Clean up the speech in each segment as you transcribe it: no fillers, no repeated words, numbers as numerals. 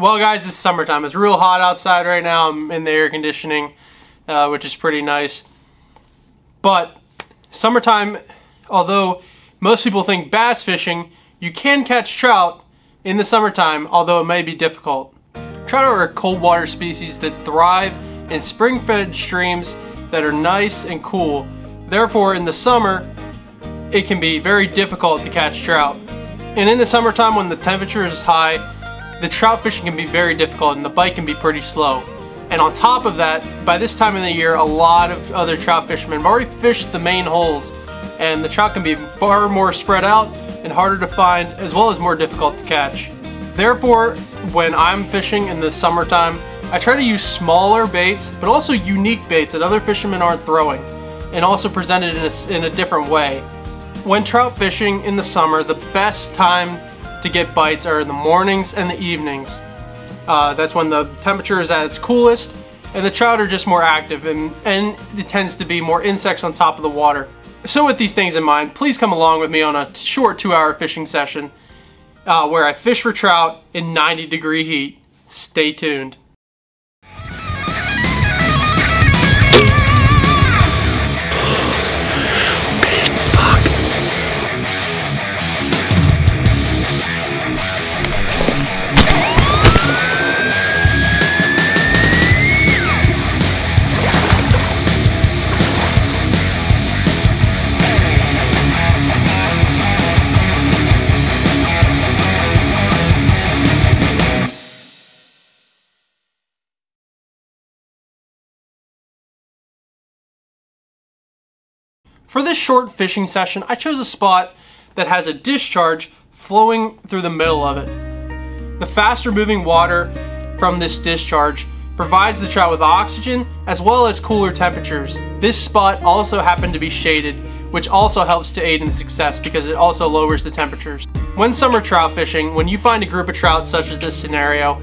Well guys, it's summertime. It's real hot outside right now. I'm in the air conditioning, which is pretty nice. But summertime, although most people think bass fishing, you can catch trout in the summertime, although it may be difficult. Trout are a cold water species that thrive in spring-fed streams that are nice and cool. Therefore, in the summer, it can be very difficult to catch trout. And in the summertime, when the temperature is high, the trout fishing can be very difficult and the bite can be pretty slow. And on top of that, by this time of the year, a lot of other trout fishermen have already fished the main holes, and the trout can be far more spread out and harder to find, as well as more difficult to catch. Therefore, when I'm fishing in the summertime, I try to use smaller baits, but also unique baits that other fishermen aren't throwing, and also presented in a different way. When trout fishing in the summer, the best time to get bites are in the mornings and the evenings. That's when the temperature is at its coolest and the trout are just more active, and it tends to be more insects on top of the water. So with these things in mind, please come along with me on a short 2-hour fishing session where I fish for trout in 90-degree heat. Stay tuned. For this short fishing session, I chose a spot that has a discharge flowing through the middle of it. The faster moving water from this discharge provides the trout with oxygen as well as cooler temperatures. This spot also happened to be shaded, which also helps to aid in success because it also lowers the temperatures. When summer trout fishing, when you find a group of trout such as this scenario,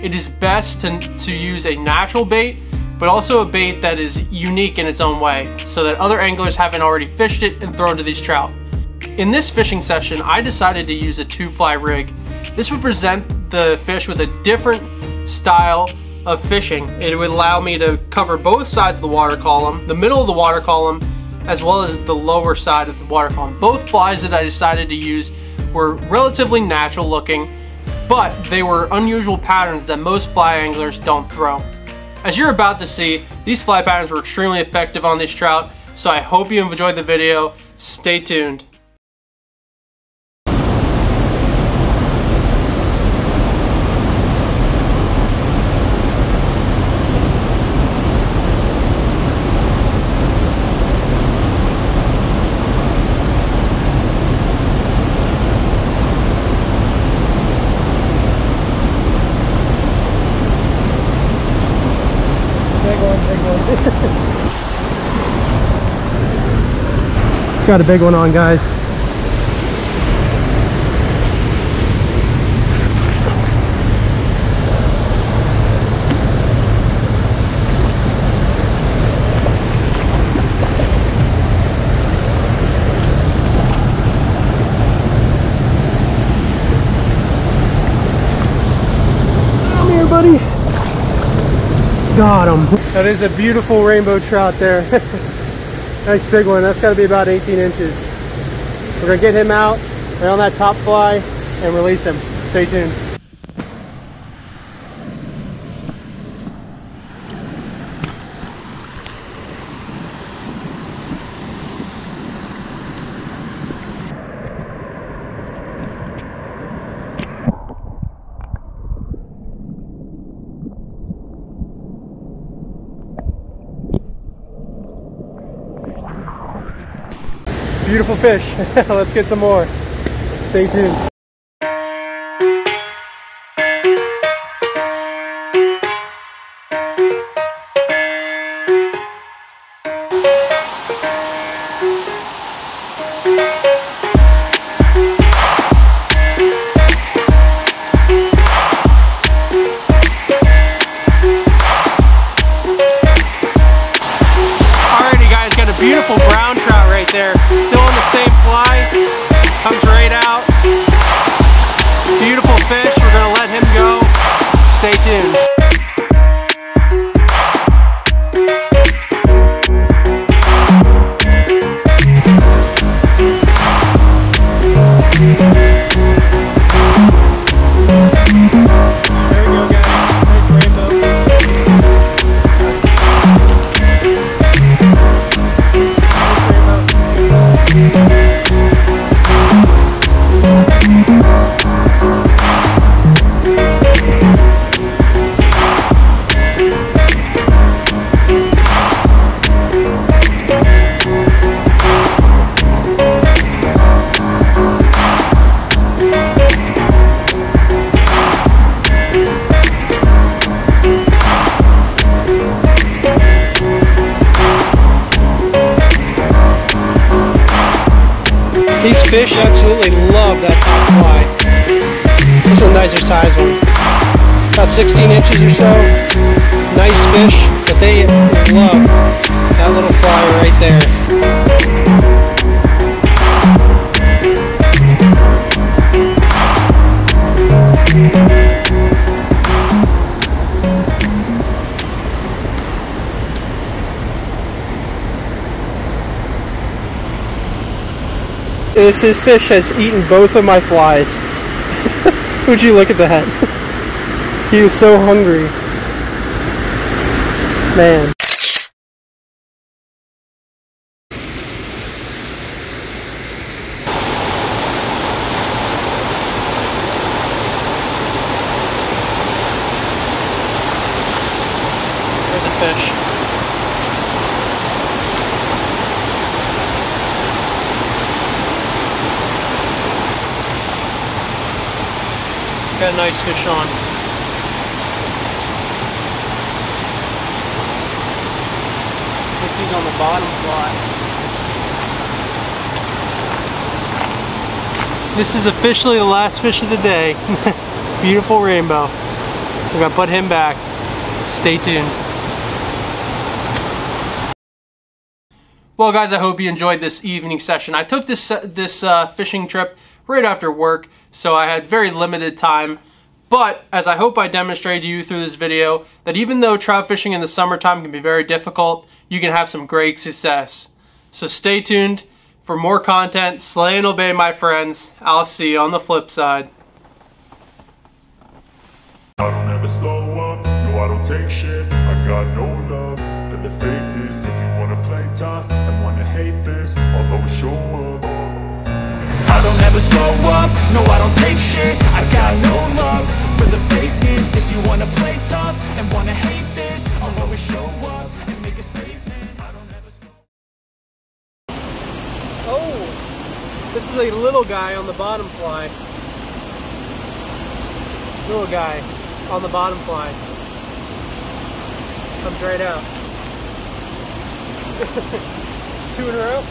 it is best to use a natural bait, but also a bait that is unique in its own way, so that other anglers haven't already fished it and thrown to these trout. In this fishing session, I decided to use a 2-fly rig. This would present the fish with a different style of fishing. It would allow me to cover both sides of the water column, the middle of the water column, as well as the lower side of the water column. Both flies that I decided to use were relatively natural looking, but they were unusual patterns that most fly anglers don't throw. As you're about to see, these fly patterns were extremely effective on these trout, so I hope you enjoyed the video. Stay tuned. Got a big one on, guys. Come here, buddy. Got him. That is a beautiful rainbow trout there. Nice big one. That's got to be about 18 inches. We're going to get him out right on that top fly and release him. Stay tuned. Beautiful fish. Let's get some more. Stay tuned. Beautiful brown trout right there, still on the same fly, comes right out. Beautiful fish, we're gonna let him go. These fish absolutely love that top fly. This is a nicer size one. About 16 inches or so. Nice fish, but they love that little fly right there. This fish has eaten both of my flies. Would you look at that? He was so hungry. Man. There's a fish. Got a nice fish on. I think he's on the bottom fly. This is officially the last fish of the day. Beautiful rainbow. We're gonna put him back. Stay tuned. Well guys, I hope you enjoyed this evening session. I took this fishing trip right after work, so I had very limited time. But as I hope I demonstrated to you through this video, that even though trout fishing in the summertime can be very difficult, you can have some great success. So stay tuned for more content. Slay and obey, my friends. I'll see you on the flip side. I don't ever slow up, no I don't take shit. I got no love for the fakeness. If you wanna play tough and wanna hate this, I'll always show up. I don't ever slow up, no I don't take shit. I got no love for the fakeness. If you wanna play tough and wanna hate this, I'll always show up and make a statement. I don't ever slow up. Oh, this is a little guy on the bottom fly. Little guy on the bottom fly. Comes right out. 2 in a row.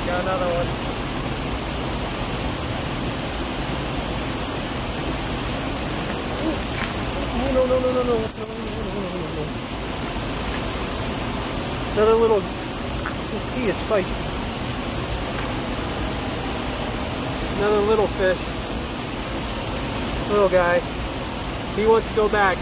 Got another one. Ooh. No. Another little, he is feisty. Another little fish. Little guy. He wants to go back.